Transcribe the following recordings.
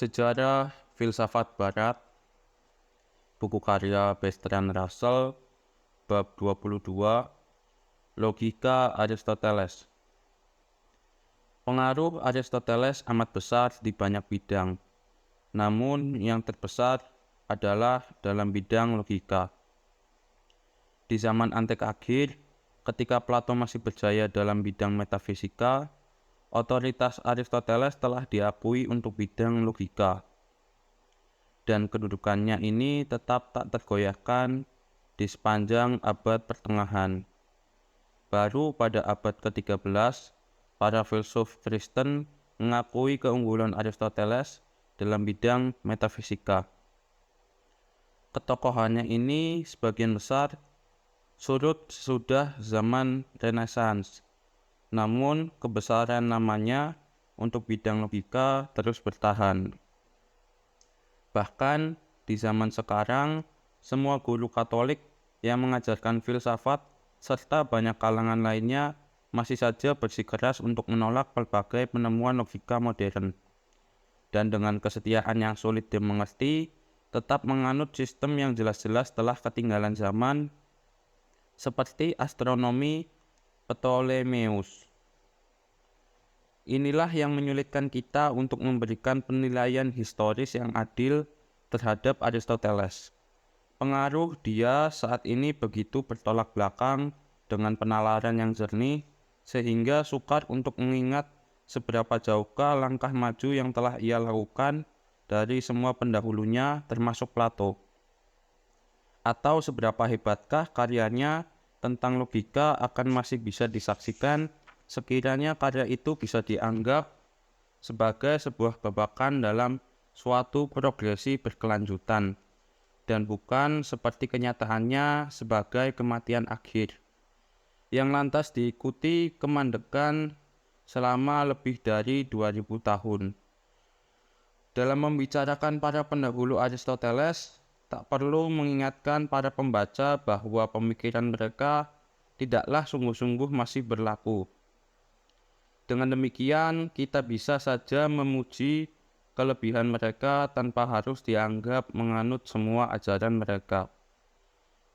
Sejarah Filsafat Barat, buku karya Bertrand Russell, bab 22, Logika Aristoteles. Pengaruh Aristoteles amat besar di banyak bidang, namun yang terbesar adalah dalam bidang logika. Di zaman antik akhir, ketika Plato masih berjaya dalam bidang metafisika, otoritas Aristoteles telah diakui untuk bidang logika. Dan kedudukannya ini tetap tak tergoyahkan di sepanjang abad pertengahan. Baru pada abad ke-13, para filsuf Kristen mengakui keunggulan Aristoteles dalam bidang metafisika. Ketokohannya ini sebagian besar surut sesudah zaman Renaissance, namun kebesaran namanya untuk bidang logika terus bertahan. Bahkan di zaman sekarang, semua guru Katolik yang mengajarkan filsafat serta banyak kalangan lainnya masih saja bersikeras untuk menolak berbagai penemuan logika modern. Dan dengan kesetiaan yang sulit dimengerti, tetap menganut sistem yang jelas-jelas telah ketinggalan zaman, seperti astronomi Ptolemeus. Inilah yang menyulitkan kita untuk memberikan penilaian historis yang adil terhadap Aristoteles. Pengaruh dia saat ini begitu bertolak belakang dengan penalaran yang jernih, sehingga sukar untuk mengingat seberapa jauhkah langkah maju yang telah ia lakukan dari semua pendahulunya termasuk Plato. Atau seberapa hebatkah karyanya tentang logika akan masih bisa disaksikan sekiranya karya itu bisa dianggap sebagai sebuah babakan dalam suatu progresi berkelanjutan, dan bukan seperti kenyataannya sebagai kematian akhir, yang lantas diikuti kemandekan selama lebih dari 2000 tahun. Dalam membicarakan para pendahulu Aristoteles, tak perlu mengingatkan para pembaca bahwa pemikiran mereka tidaklah sungguh-sungguh masih berlaku. Dengan demikian, kita bisa saja memuji kelebihan mereka tanpa harus dianggap menganut semua ajaran mereka.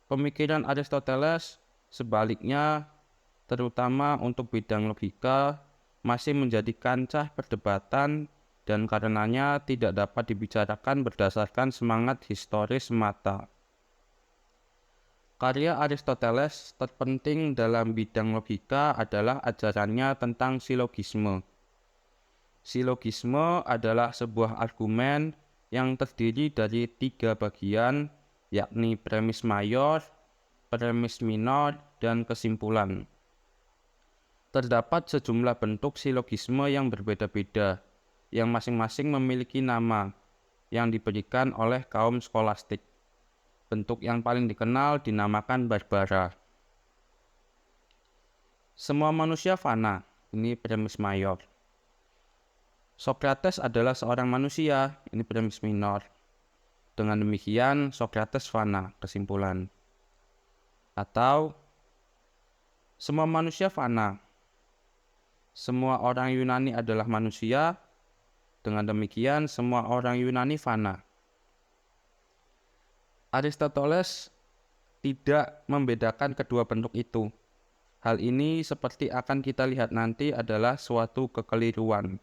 Pemikiran Aristoteles, sebaliknya, terutama untuk bidang logika, masih menjadi kancah perdebatan dan karenanya tidak dapat dibicarakan berdasarkan semangat historis semata. Karya Aristoteles terpenting dalam bidang logika adalah ajarannya tentang silogisme. Silogisme adalah sebuah argumen yang terdiri dari 3 bagian, yakni premis mayor, premis minor, dan kesimpulan. Terdapat sejumlah bentuk silogisme yang berbeda-beda, yang masing-masing memiliki nama yang diberikan oleh kaum skolastik. Bentuk yang paling dikenal dinamakan Barbara. Semua manusia fana, ini premis mayor. Sokrates adalah seorang manusia, ini premis minor. Dengan demikian, Sokrates fana, kesimpulan. Atau, semua manusia fana. Semua orang Yunani adalah manusia, dengan demikian semua orang Yunani fana. Aristoteles tidak membedakan kedua bentuk itu. Hal ini seperti akan kita lihat nanti adalah suatu kekeliruan.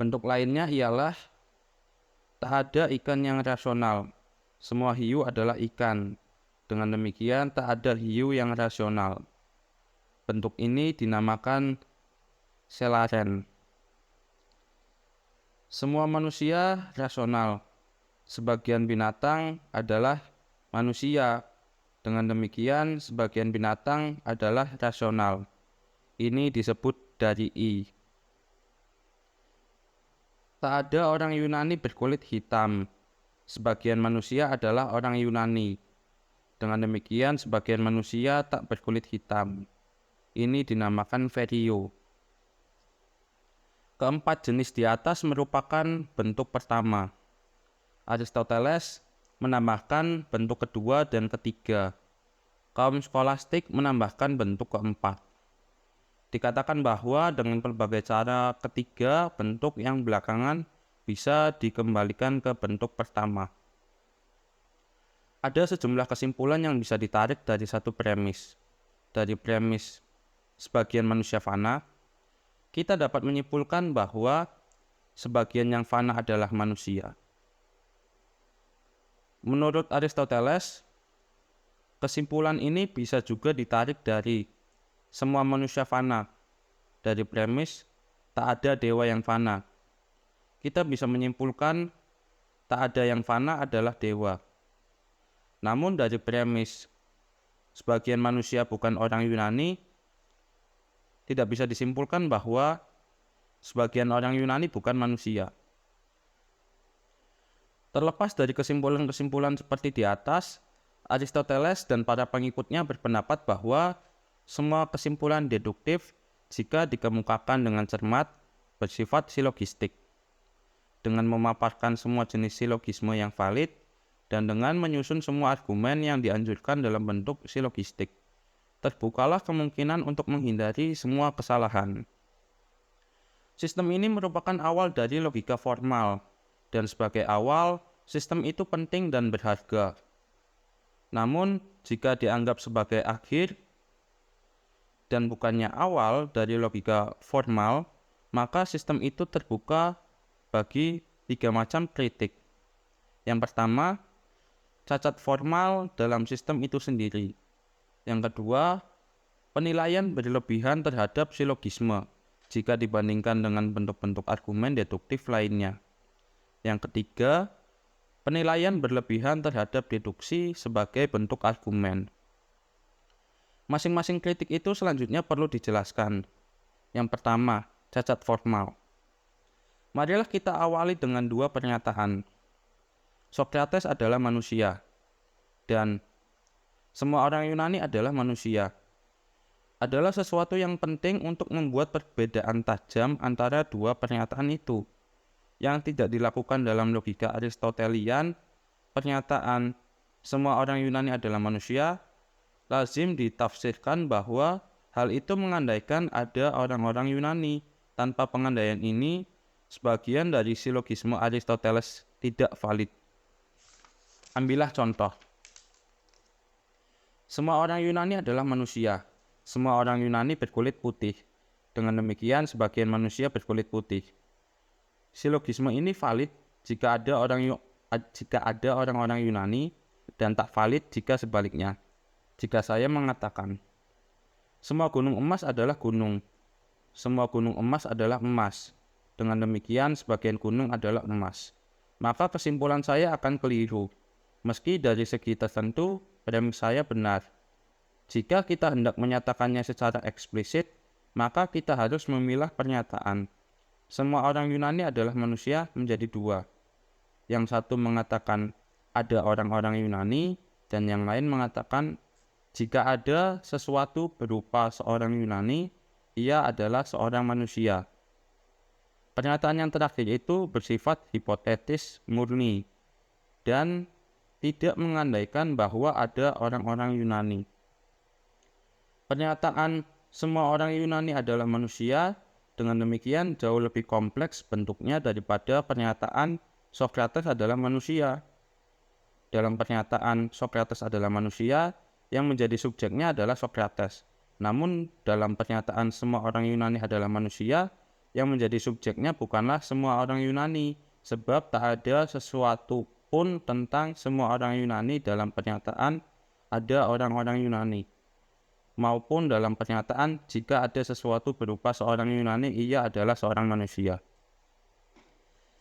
Bentuk lainnya ialah tak ada ikan yang rasional. Semua hiu adalah ikan. Dengan demikian tak ada hiu yang rasional. Bentuk ini dinamakan selaren. Semua manusia rasional. Sebagian binatang adalah manusia. Dengan demikian, sebagian binatang adalah rasional. Ini disebut dari I. Tak ada orang Yunani berkulit hitam. Sebagian manusia adalah orang Yunani. Dengan demikian, sebagian manusia tak berkulit hitam. Ini dinamakan vario. Keempat jenis di atas merupakan bentuk pertama. Aristoteles menambahkan bentuk kedua dan ketiga. Kaum skolastik menambahkan bentuk keempat. Dikatakan bahwa dengan berbagai cara ketiga bentuk yang belakangan bisa dikembalikan ke bentuk pertama. Ada sejumlah kesimpulan yang bisa ditarik dari satu premis. Dari premis sebagian manusia fana, kita dapat menyimpulkan bahwa sebagian yang fana adalah manusia. Menurut Aristoteles, kesimpulan ini bisa juga ditarik dari semua manusia fana, dari premis tak ada dewa yang fana. Kita bisa menyimpulkan tak ada yang fana adalah dewa. Namun dari premis sebagian manusia bukan orang Yunani, tidak bisa disimpulkan bahwa sebagian orang Yunani bukan manusia. Terlepas dari kesimpulan-kesimpulan seperti di atas, Aristoteles dan para pengikutnya berpendapat bahwa semua kesimpulan deduktif jika dikemukakan dengan cermat bersifat silogistik. Dengan memaparkan semua jenis silogisme yang valid dan dengan menyusun semua argumen yang dianjurkan dalam bentuk silogistik, terbukalah kemungkinan untuk menghindari semua kesalahan. Sistem ini merupakan awal dari logika formal, dan sebagai awal, sistem itu penting dan berharga. Namun, jika dianggap sebagai akhir dan bukannya awal dari logika formal, maka sistem itu terbuka bagi 3 macam kritik. Yang pertama, cacat formal dalam sistem itu sendiri. Yang kedua, penilaian berlebihan terhadap silogisme jika dibandingkan dengan bentuk-bentuk argumen deduktif lainnya. Yang ketiga, penilaian berlebihan terhadap deduksi sebagai bentuk argumen. Masing-masing kritik itu selanjutnya perlu dijelaskan. Yang pertama, cacat formal. Marilah kita awali dengan 2 pernyataan. Sokrates adalah manusia, dan semua orang Yunani adalah manusia. Adalah sesuatu yang penting untuk membuat perbedaan tajam antara 2 pernyataan itu. Yang tidak dilakukan dalam logika Aristotelian, pernyataan semua orang Yunani adalah manusia, lazim ditafsirkan bahwa hal itu mengandaikan ada orang-orang Yunani. Tanpa pengandaian ini, sebagian dari silogisme Aristoteles tidak valid. Ambillah contoh. Semua orang Yunani adalah manusia. Semua orang Yunani berkulit putih. Dengan demikian, sebagian manusia berkulit putih. Silogisme ini valid jika ada orang-orang Yunani dan tak valid jika sebaliknya. Jika saya mengatakan, semua gunung emas adalah gunung, semua gunung emas adalah emas. Dengan demikian, sebagian gunung adalah emas. Maka kesimpulan saya akan keliru. Meski dari segi tertentu, premis saya benar. Jika kita hendak menyatakannya secara eksplisit, maka kita harus memilah pernyataan. Semua orang Yunani adalah manusia menjadi 2. Yang satu mengatakan ada orang-orang Yunani, dan yang lain mengatakan jika ada sesuatu berupa seorang Yunani, ia adalah seorang manusia. Pernyataan yang terakhir itu bersifat hipotetis murni dan tidak mengandaikan bahwa ada orang-orang Yunani. Pernyataan semua orang Yunani adalah manusia dengan demikian jauh lebih kompleks bentuknya daripada pernyataan Sokrates adalah manusia. Dalam pernyataan Sokrates adalah manusia, yang menjadi subjeknya adalah Sokrates. Namun dalam pernyataan semua orang Yunani adalah manusia, yang menjadi subjeknya bukanlah semua orang Yunani, sebab tak ada sesuatu pun tentang semua orang Yunani dalam pernyataan ada orang-orang Yunani. Maupun dalam pernyataan jika ada sesuatu berupa seorang Yunani, ia adalah seorang manusia.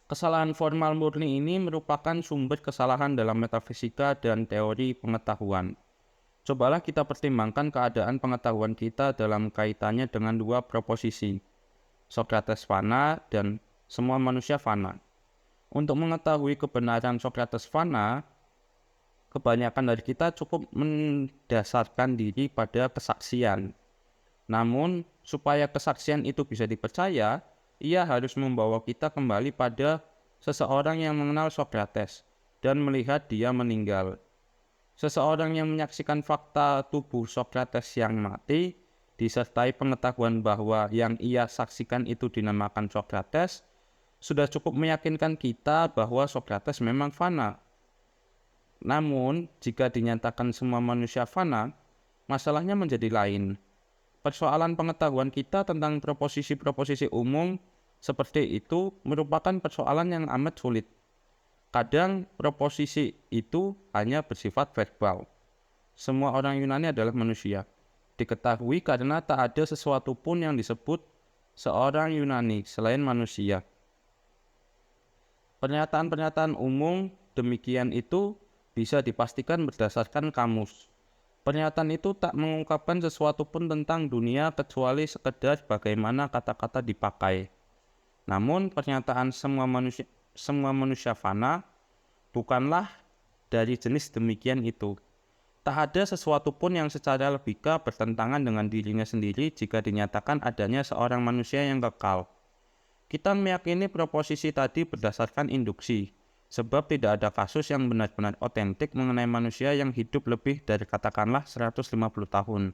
Kesalahan formal murni ini merupakan sumber kesalahan dalam metafisika dan teori pengetahuan. Cobalah kita pertimbangkan keadaan pengetahuan kita dalam kaitannya dengan 2 proposisi, Sokrates fana dan semua manusia fana. Untuk mengetahui kebenaran Sokrates fana, kebanyakan dari kita cukup mendasarkan diri pada kesaksian. Namun, supaya kesaksian itu bisa dipercaya, ia harus membawa kita kembali pada seseorang yang mengenal Sokrates dan melihat dia meninggal. Seseorang yang menyaksikan fakta tubuh Sokrates yang mati, disertai pengetahuan bahwa yang ia saksikan itu dinamakan Sokrates, sudah cukup meyakinkan kita bahwa Sokrates memang fana. Namun, jika dinyatakan semua manusia fana, masalahnya menjadi lain. Persoalan pengetahuan kita tentang proposisi-proposisi umum seperti itu merupakan persoalan yang amat sulit. Kadang proposisi itu hanya bersifat verbal. Semua orang Yunani adalah manusia. Diketahui karena tak ada sesuatu pun yang disebut seorang Yunani selain manusia. Pernyataan-pernyataan umum demikian itu bisa dipastikan berdasarkan kamus. Pernyataan itu tak mengungkapkan sesuatu pun tentang dunia kecuali sekedar bagaimana kata-kata dipakai. Namun pernyataan semua manusia fana bukanlah dari jenis demikian itu. Tak ada sesuatu pun yang secara logika bertentangan dengan dirinya sendiri jika dinyatakan adanya seorang manusia yang kekal. Kita meyakini proposisi tadi berdasarkan induksi, sebab tidak ada kasus yang benar-benar otentik mengenai manusia yang hidup lebih dari katakanlah 150 tahun.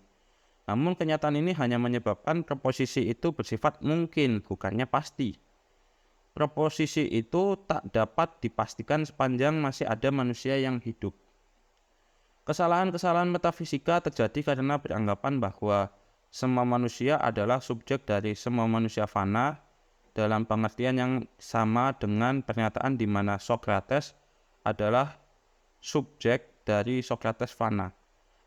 Namun kenyataan ini hanya menyebabkan proposisi itu bersifat mungkin, bukannya pasti. Proposisi itu tak dapat dipastikan sepanjang masih ada manusia yang hidup. Kesalahan-kesalahan metafisika terjadi karena beranggapan bahwa semua manusia adalah subjek dari semua manusia fana dalam pengertian yang sama dengan pernyataan di mana Sokrates adalah subjek dari Sokrates fana.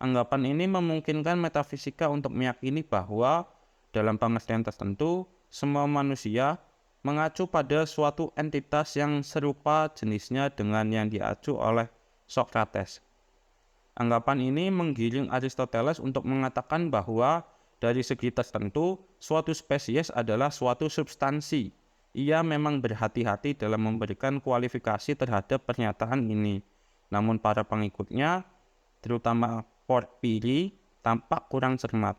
Anggapan ini memungkinkan metafisika untuk meyakini bahwa dalam pengertian tertentu, semua manusia mengacu pada suatu entitas yang serupa jenisnya dengan yang diacu oleh Sokrates. Anggapan ini menggiring Aristoteles untuk mengatakan bahwa dari segi tertentu, suatu spesies adalah suatu substansi. Ia memang berhati-hati dalam memberikan kualifikasi terhadap pernyataan ini. Namun para pengikutnya, terutama Porphyry, tampak kurang cermat.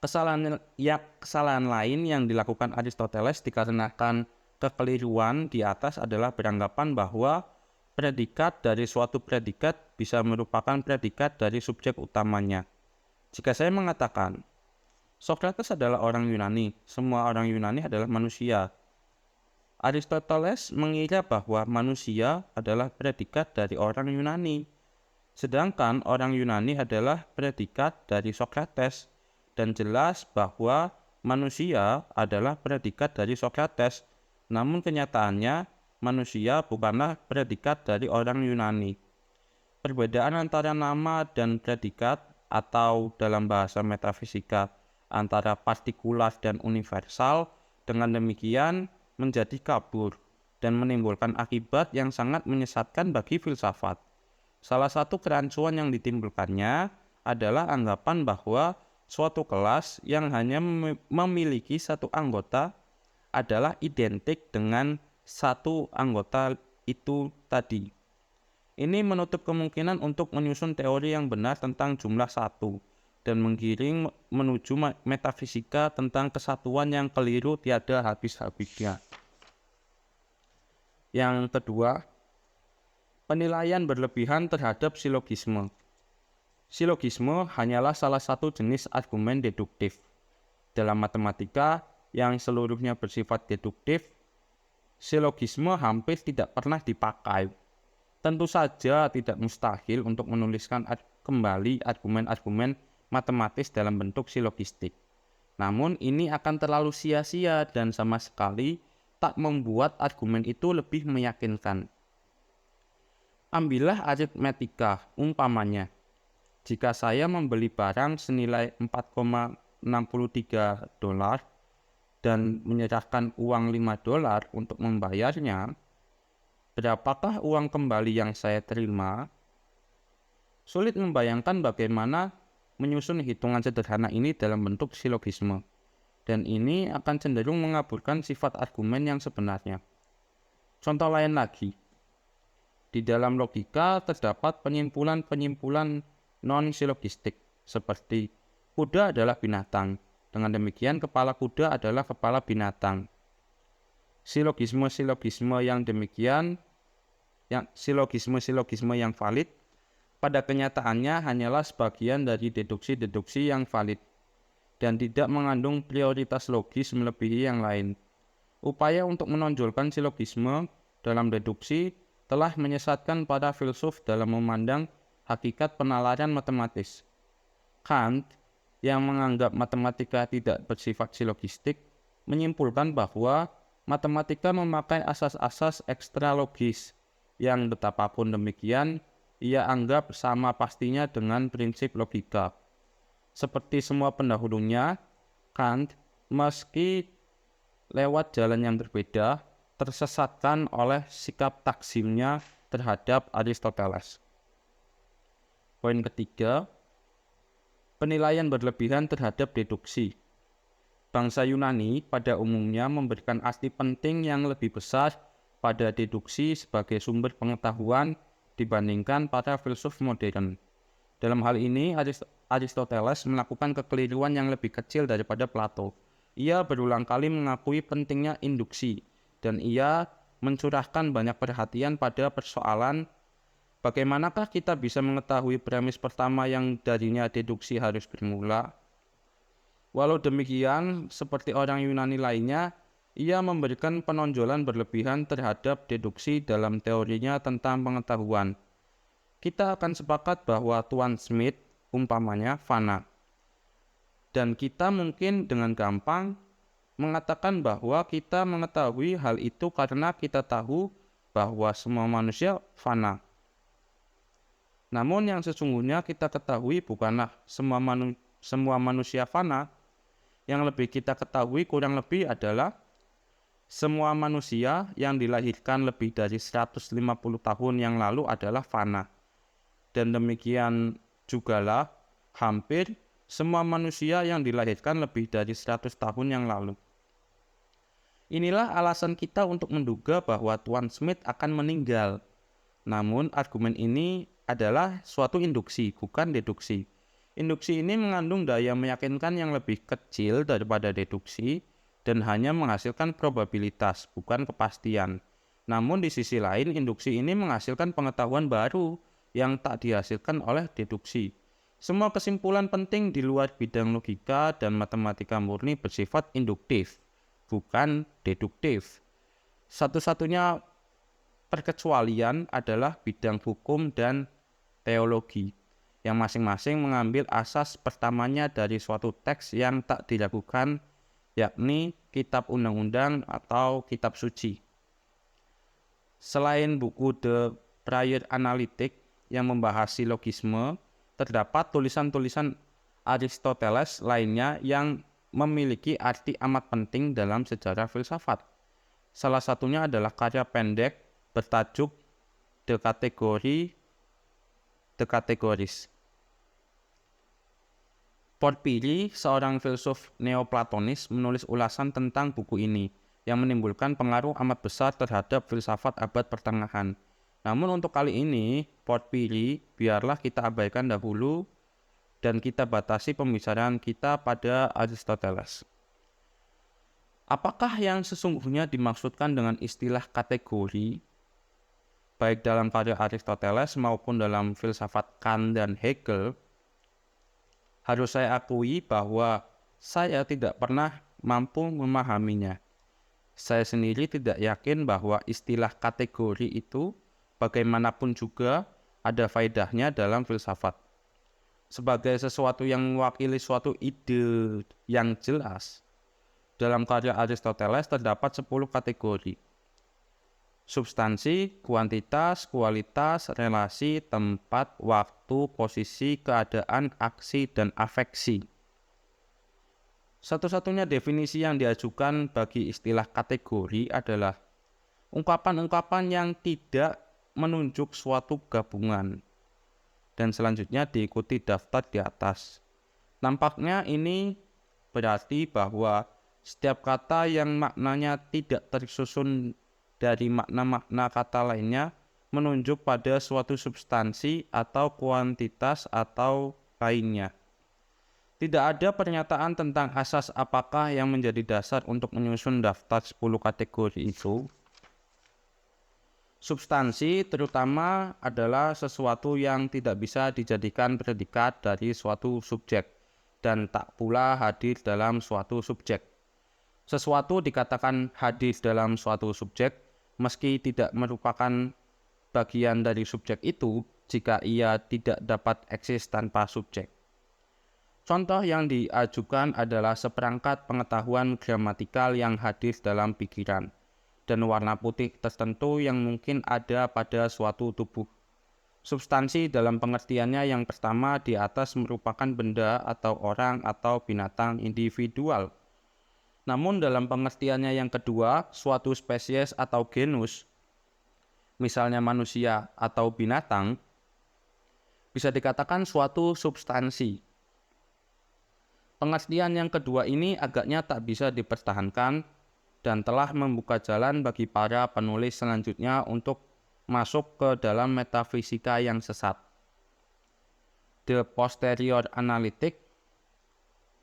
Kesalahan lain yang dilakukan Aristoteles dikarenakan kekeliruan di atas adalah beranggapan bahwa predikat dari suatu predikat bisa merupakan predikat dari subjek utamanya. Jika saya mengatakan, Sokrates adalah orang Yunani, semua orang Yunani adalah manusia. Aristoteles mengira bahwa manusia adalah predikat dari orang Yunani, sedangkan orang Yunani adalah predikat dari Sokrates. Dan jelas bahwa manusia adalah predikat dari Sokrates, namun kenyataannya manusia bukanlah predikat dari orang Yunani. Perbedaan antara nama dan predikat atau dalam bahasa metafisika antara partikular dan universal dengan demikian menjadi kabur dan menimbulkan akibat yang sangat menyesatkan bagi filsafat. Salah satu kerancuan yang ditimbulkannya adalah anggapan bahwa suatu kelas yang hanya memiliki satu anggota adalah identik dengan satu anggota itu tadi. Ini menutup kemungkinan untuk menyusun teori yang benar tentang jumlah satu dan menggiring menuju metafisika tentang kesatuan yang keliru tiada habis-habisnya. Yang kedua, penilaian berlebihan terhadap silogisme. Silogisme hanyalah salah satu jenis argumen deduktif. Dalam matematika yang seluruhnya bersifat deduktif, silogisme hampir tidak pernah dipakai. Tentu saja tidak mustahil untuk menuliskan kembali argumen-argumen matematis dalam bentuk silogistik. Namun ini akan terlalu sia-sia dan sama sekali tak membuat argumen itu lebih meyakinkan. Ambillah aritmetika, umpamanya. Jika saya membeli barang senilai $4,63 dan menyerahkan uang $5 untuk membayarnya, berapakah uang kembali yang saya terima? Sulit membayangkan bagaimana menyusun hitungan sederhana ini dalam bentuk silogisme, dan ini akan cenderung mengaburkan sifat argumen yang sebenarnya. Contoh lain lagi, di dalam logika terdapat penyimpulan-penyimpulan non-silogistik, seperti kuda adalah binatang. Dengan demikian, kepala kuda adalah kepala binatang. Silogisme-silogisme yang demikian, silogisme-silogisme yang valid, pada kenyataannya hanyalah sebagian dari deduksi-deduksi yang valid, dan tidak mengandung prioritas logis melebihi yang lain. Upaya untuk menonjolkan silogisme dalam deduksi telah menyesatkan para filsuf dalam memandang hakikat penalaran matematis. Kant, yang menganggap matematika tidak bersifat silogistik, menyimpulkan bahwa matematika memakai asas-asas ekstralogis yang betapapun demikian ia anggap sama pastinya dengan prinsip logika. Seperti semua pendahulunya, Kant, meski lewat jalan yang berbeda, tersesatkan oleh sikap taksimnya terhadap Aristoteles. Poin ketiga, penilaian berlebihan terhadap deduksi. Bangsa Yunani pada umumnya memberikan arti penting yang lebih besar pada deduksi sebagai sumber pengetahuan dibandingkan para filsuf modern. Dalam hal ini, Aristoteles melakukan kekeliruan yang lebih kecil daripada Plato. Ia berulang kali mengakui pentingnya induksi, dan ia mencurahkan banyak perhatian pada persoalan bagaimanakah kita bisa mengetahui premis pertama yang darinya deduksi harus bermula. Walau demikian, seperti orang Yunani lainnya, ia memberikan penonjolan berlebihan terhadap deduksi dalam teorinya tentang pengetahuan. Kita akan sepakat bahwa Tuan Smith umpamanya fana. Dan kita mungkin dengan gampang mengatakan bahwa kita mengetahui hal itu karena kita tahu bahwa semua manusia fana. Namun yang sesungguhnya kita ketahui bukanlah semua manusia fana. Yang lebih kita ketahui kurang lebih adalah semua manusia yang dilahirkan lebih dari 150 tahun yang lalu adalah fana. Dan demikian jugalah hampir semua manusia yang dilahirkan lebih dari 100 tahun yang lalu. Inilah alasan kita untuk menduga bahwa Tuan Smith akan meninggal. Namun argumen ini adalah suatu induksi, bukan deduksi. Induksi ini mengandung daya meyakinkan yang lebih kecil daripada deduksi dan hanya menghasilkan probabilitas, bukan kepastian. Namun di sisi lain, induksi ini menghasilkan pengetahuan baru yang tak dihasilkan oleh deduksi. Semua kesimpulan penting di luar bidang logika dan matematika murni bersifat induktif, bukan deduktif. Satu-satunya perkecualian adalah bidang hukum dan teologi, yang masing-masing mengambil asas pertamanya dari suatu teks yang tak diragukan, yakni kitab undang-undang atau kitab suci. Selain buku The Prior Analytic yang membahas silogisme, terdapat tulisan-tulisan Aristoteles lainnya yang memiliki arti amat penting dalam sejarah filsafat. Salah satunya adalah karya pendek bertajuk The Categories. Porphyry, seorang filsuf Neoplatonis, menulis ulasan tentang buku ini yang menimbulkan pengaruh amat besar terhadap filsafat abad pertengahan. Namun untuk kali ini, Porphyry biarlah kita abaikan dahulu dan kita batasi pembicaraan kita pada Aristoteles. Apakah yang sesungguhnya dimaksudkan dengan istilah kategori, baik dalam karya Aristoteles maupun dalam filsafat Kant dan Hegel? Harus saya akui bahwa saya tidak pernah mampu memahaminya. Saya sendiri tidak yakin bahwa istilah kategori itu bagaimanapun juga ada faedahnya dalam filsafat. Sebagai sesuatu yang mewakili suatu ide yang jelas, dalam karya Aristoteles terdapat 10 kategori. Substansi, kuantitas, kualitas, relasi, tempat, waktu, posisi, keadaan, aksi, dan afeksi. Satu-satunya definisi yang diajukan bagi istilah kategori adalah ungkapan-ungkapan yang tidak menunjuk suatu gabungan. Dan selanjutnya diikuti daftar di atas. Nampaknya ini berarti bahwa setiap kata yang maknanya tidak tersusun dari makna-makna kata lainnya menunjuk pada suatu substansi atau kuantitas atau lainnya. Tidak ada pernyataan tentang asas apakah yang menjadi dasar untuk menyusun daftar 10 kategori itu. Substansi terutama adalah sesuatu yang tidak bisa dijadikan predikat dari suatu subjek dan tak pula hadir dalam suatu subjek. Sesuatu dikatakan hadir dalam suatu subjek meski tidak merupakan bagian dari subjek itu jika ia tidak dapat eksis tanpa subjek. Contoh yang diajukan adalah seperangkat pengetahuan gramatikal yang hadir dalam pikiran, dan warna putih tertentu yang mungkin ada pada suatu tubuh. Substansi dalam pengertiannya yang pertama di atas merupakan benda atau orang atau binatang individual. Namun dalam pengertiannya yang kedua, suatu spesies atau genus, misalnya manusia atau binatang, bisa dikatakan suatu substansi. Pengertian yang kedua ini agaknya tak bisa dipertahankan dan telah membuka jalan bagi para penulis selanjutnya untuk masuk ke dalam metafisika yang sesat. The Posterior Analytic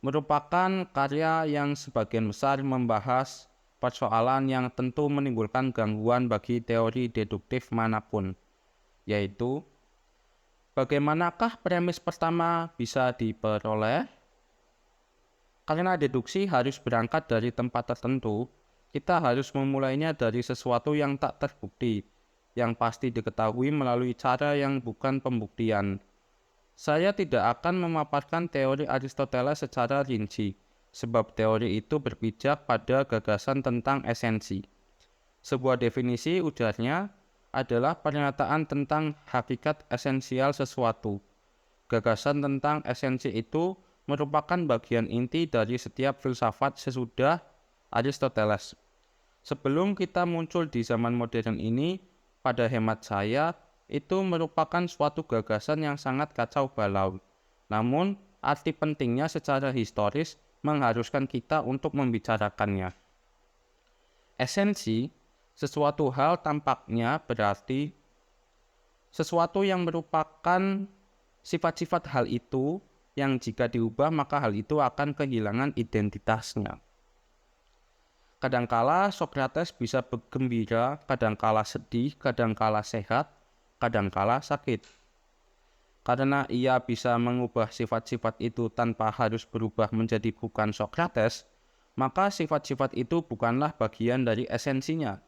merupakan karya yang sebagian besar membahas persoalan yang tentu menimbulkan gangguan bagi teori deduktif manapun, yaitu bagaimanakah premis pertama bisa diperoleh? Karena deduksi harus berangkat dari tempat tertentu, kita harus memulainya dari sesuatu yang tak terbukti, yang pasti diketahui melalui cara yang bukan pembuktian. Saya tidak akan memaparkan teori Aristoteles secara rinci, sebab teori itu berpijak pada gagasan tentang esensi. Sebuah definisi, ujarnya, adalah pernyataan tentang hakikat esensial sesuatu. Gagasan tentang esensi itu merupakan bagian inti dari setiap filsafat sesudah Aristoteles. Sebelum kita muncul di zaman modern ini, pada hemat saya, itu merupakan suatu gagasan yang sangat kacau balau. Namun, arti pentingnya secara historis mengharuskan kita untuk membicarakannya. Esensi, sesuatu hal tampaknya berarti sesuatu yang merupakan sifat-sifat hal itu yang jika diubah maka hal itu akan kehilangan identitasnya. Kadangkala Sokrates bisa bergembira, kadangkala sedih, kadangkala sehat, kadangkala sakit. Karena ia bisa mengubah sifat-sifat itu tanpa harus berubah menjadi bukan Sokrates, maka sifat-sifat itu bukanlah bagian dari esensinya.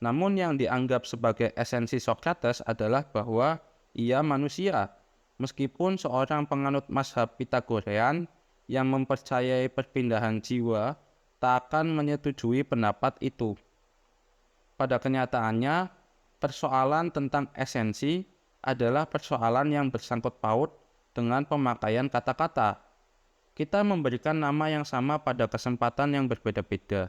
Namun yang dianggap sebagai esensi Sokrates adalah bahwa ia manusia, meskipun seorang penganut mazhab Pitagorean yang mempercayai perpindahan jiwa tak akan menyetujui pendapat itu. Pada kenyataannya, persoalan tentang esensi adalah persoalan yang bersangkut paut dengan pemakaian kata-kata. Kita memberikan nama yang sama pada kesempatan yang berbeda-beda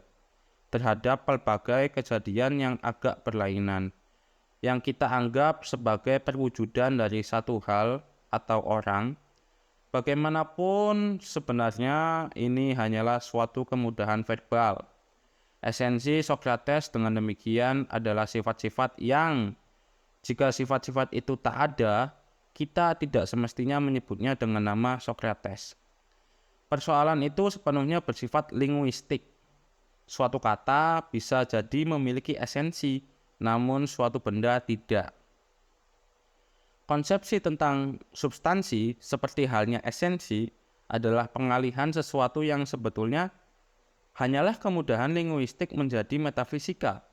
terhadap pelbagai kejadian yang agak berlainan, yang kita anggap sebagai perwujudan dari satu hal atau orang. Bagaimanapun sebenarnya ini hanyalah suatu kemudahan verbal. Esensi Sokrates dengan demikian adalah sifat-sifat yang, jika sifat-sifat itu tak ada, kita tidak semestinya menyebutnya dengan nama Sokrates. Persoalan itu sepenuhnya bersifat linguistik. Suatu kata bisa jadi memiliki esensi, namun suatu benda tidak. Konsepsi tentang substansi, seperti halnya esensi, adalah pengalihan sesuatu yang sebetulnya hanyalah kemudahan linguistik menjadi metafisika.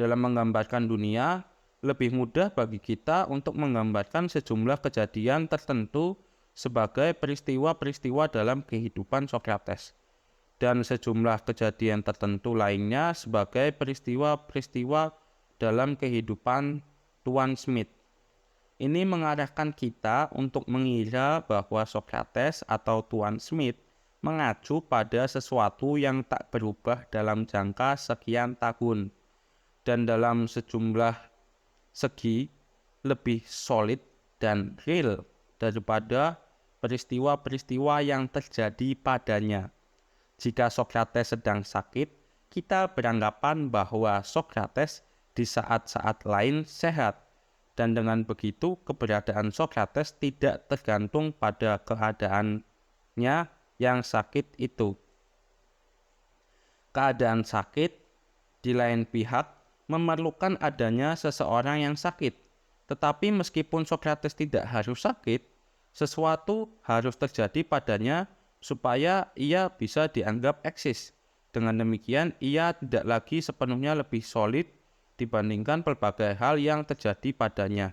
Dalam menggambarkan dunia, lebih mudah bagi kita untuk menggambarkan sejumlah kejadian tertentu sebagai peristiwa-peristiwa dalam kehidupan Sokrates, dan sejumlah kejadian tertentu lainnya sebagai peristiwa-peristiwa dalam kehidupan Tuan Smith. Ini mengarahkan kita untuk mengira bahwa Sokrates atau Tuan Smith mengacu pada sesuatu yang tak berubah dalam jangka sekian tahun dan dalam sejumlah segi lebih solid dan real daripada peristiwa-peristiwa yang terjadi padanya. Jika Sokrates sedang sakit, kita beranggapan bahwa Sokrates di saat-saat lain sehat. Dan dengan begitu keberadaan Sokrates tidak tergantung pada keadaannya yang sakit itu. Keadaan sakit, di lain pihak, memerlukan adanya seseorang yang sakit. Tetapi meskipun Sokrates tidak harus sakit, sesuatu harus terjadi padanya supaya ia bisa dianggap eksis. Dengan demikian, ia tidak lagi sepenuhnya lebih solid dibandingkan berbagai hal yang terjadi padanya.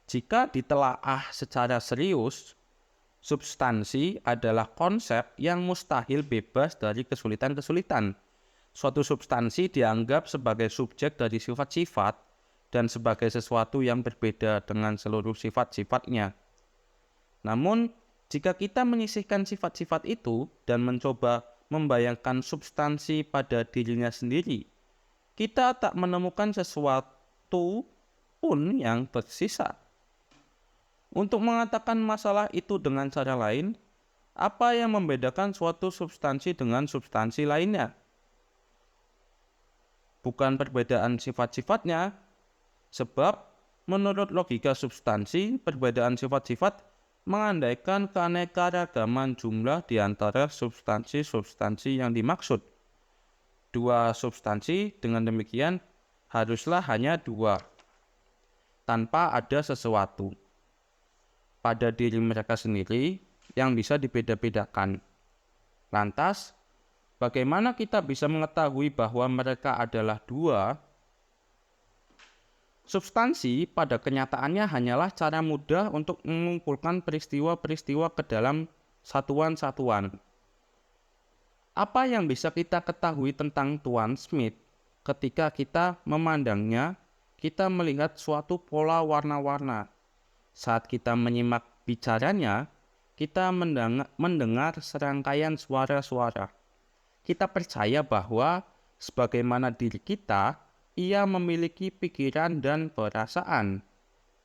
Jika ditelaah secara serius, substansi adalah konsep yang mustahil bebas dari kesulitan-kesulitan. Suatu substansi dianggap sebagai subjek dari sifat-sifat dan sebagai sesuatu yang berbeda dengan seluruh sifat-sifatnya. Namun, jika kita menyisihkan sifat-sifat itu dan mencoba membayangkan substansi pada dirinya sendiri, kita tak menemukan sesuatu pun yang tersisa. Untuk mengatakan masalah itu dengan cara lain, apa yang membedakan suatu substansi dengan substansi lainnya? Bukan perbedaan sifat-sifatnya, sebab menurut logika substansi, perbedaan sifat-sifat mengandaikan keanekaragaman jumlah di antara substansi-substansi yang dimaksud. Dua substansi dengan demikian haruslah hanya dua, tanpa ada sesuatu pada diri mereka sendiri yang bisa dibeda-bedakan. Lantas, bagaimana kita bisa mengetahui bahwa mereka adalah dua? Substansi pada kenyataannya hanyalah cara mudah untuk mengumpulkan peristiwa-peristiwa ke dalam satuan-satuan. Apa yang bisa kita ketahui tentang Tuan Smith ketika kita memandangnya, kita melihat suatu pola warna-warna. Saat kita menyimak bicaranya, kita mendengar serangkaian suara-suara. Kita percaya bahwa sebagaimana diri kita, ia memiliki pikiran dan perasaan.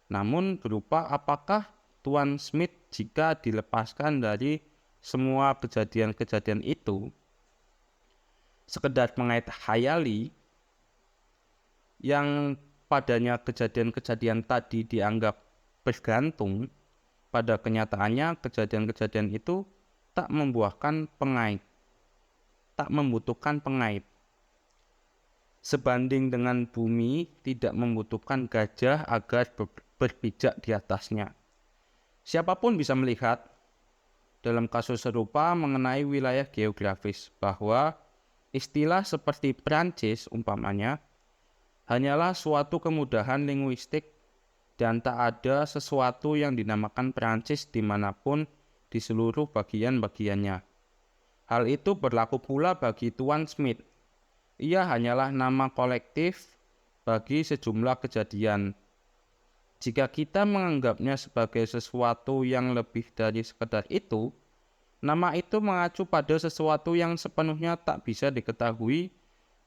Namun berupa apakah Tuan Smith jika dilepaskan dari semua kejadian-kejadian itu? Sekedar mengait hayali yang padanya kejadian-kejadian tadi dianggap bergantung, pada kenyataannya kejadian-kejadian itu tak membuahkan pengait, tak membutuhkan pengait. Sebanding dengan bumi tidak membutuhkan gajah agar berpijak di atasnya. Siapapun bisa melihat dalam kasus serupa mengenai wilayah geografis bahwa istilah seperti Prancis umpamanya hanyalah suatu kemudahan linguistik dan tak ada sesuatu yang dinamakan Prancis dimanapun di seluruh bagian-bagiannya. Hal itu berlaku pula bagi Tuan Smith. Ia hanyalah nama kolektif bagi sejumlah kejadian. Jika kita menganggapnya sebagai sesuatu yang lebih dari sekedar itu, nama itu mengacu pada sesuatu yang sepenuhnya tak bisa diketahui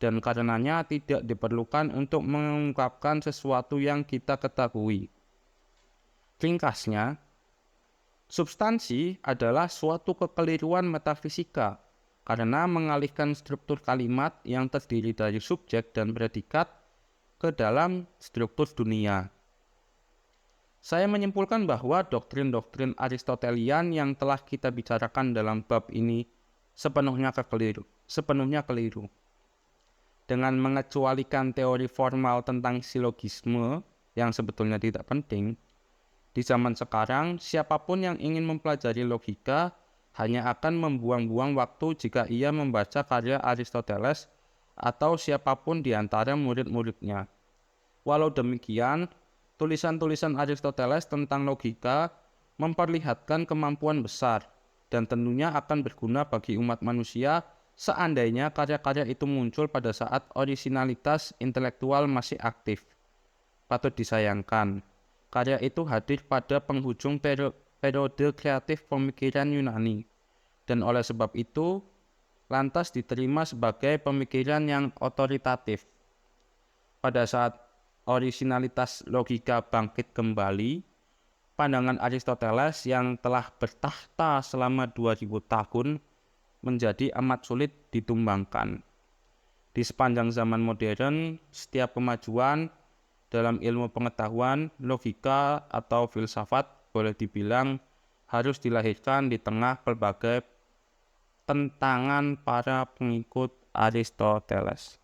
dan karenanya tidak diperlukan untuk mengungkapkan sesuatu yang kita ketahui. Ringkasnya, substansi adalah suatu kekeliruan metafisika karena mengalihkan struktur kalimat yang terdiri dari subjek dan predikat ke dalam struktur dunia. Saya menyimpulkan bahwa doktrin-doktrin Aristotelian yang telah kita bicarakan dalam bab ini sepenuhnya keliru. Dengan mengecualikan teori formal tentang silogisme yang sebetulnya tidak penting, di zaman sekarang siapapun yang ingin mempelajari logika hanya akan membuang-buang waktu jika ia membaca karya Aristoteles atau siapapun di antara murid-muridnya. Walau demikian, tulisan-tulisan Aristoteles tentang logika memperlihatkan kemampuan besar dan tentunya akan berguna bagi umat manusia seandainya karya-karya itu muncul pada saat orisinalitas intelektual masih aktif. Patut disayangkan, karya itu hadir pada penghujung periode kreatif pemikiran Yunani, dan oleh sebab itu lantas diterima sebagai pemikiran yang otoritatif. Pada saat orisinalitas logika bangkit kembali, pandangan Aristoteles yang telah bertahta selama 2000 tahun menjadi amat sulit ditumbangkan. Di sepanjang zaman modern, setiap kemajuan dalam ilmu pengetahuan, logika, atau filsafat boleh dibilang harus dilahirkan di tengah berbagai tentangan para pengikut Aristoteles.